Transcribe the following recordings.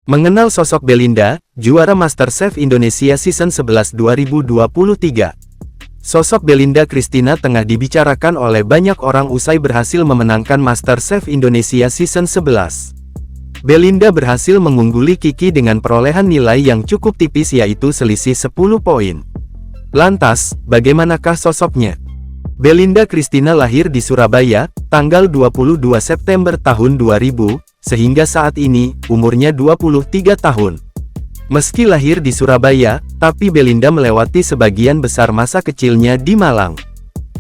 Mengenal sosok Belinda, juara MasterChef Indonesia Season 11 2023. Sosok Belinda Christina tengah dibicarakan oleh banyak orang usai berhasil memenangkan MasterChef Indonesia Season 11. Belinda berhasil mengungguli Kiki dengan perolehan nilai yang cukup tipis yaitu selisih 10 poin. Lantas, bagaimanakah sosoknya? Belinda Christina lahir di Surabaya, tanggal 22 September tahun 2000, sehingga saat ini, umurnya 23 tahun. Meski lahir di Surabaya, tapi Belinda melewati sebagian besar masa kecilnya di Malang.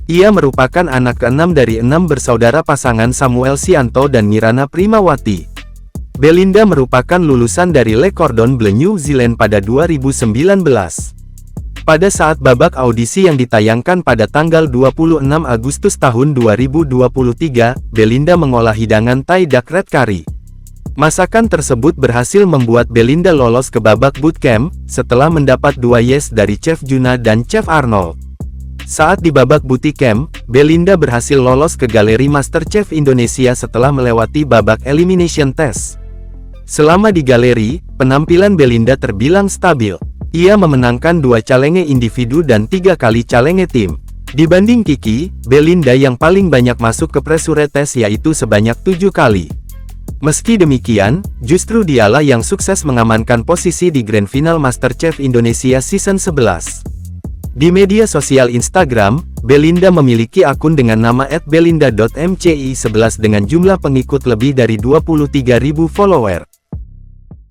Ia merupakan anak ke-6 dari 6 bersaudara pasangan Samuel Sianto dan Mirana Primawati. Belinda merupakan lulusan dari Le Cordon Bleu New Zealand pada 2019. Pada saat babak audisi yang ditayangkan pada tanggal 26 Agustus tahun 2023, Belinda mengolah hidangan Thai Duck Red Curry. Masakan tersebut berhasil membuat Belinda lolos ke babak bootcamp, setelah mendapat 2 yes dari Chef Juna dan Chef Arnold. Saat di babak bootcamp, Belinda berhasil lolos ke galeri MasterChef Indonesia setelah melewati babak elimination test. Selama di galeri, penampilan Belinda terbilang stabil. Ia memenangkan 2 challenge individu dan 3 kali challenge tim. Dibanding Kiki, Belinda yang paling banyak masuk ke pressure test yaitu sebanyak 7 kali. Meski demikian, justru dialah yang sukses mengamankan posisi di Grand Final MasterChef Indonesia Season 11. Di media sosial Instagram, Belinda memiliki akun dengan nama @belinda.mci11 dengan jumlah pengikut lebih dari 23.000 follower.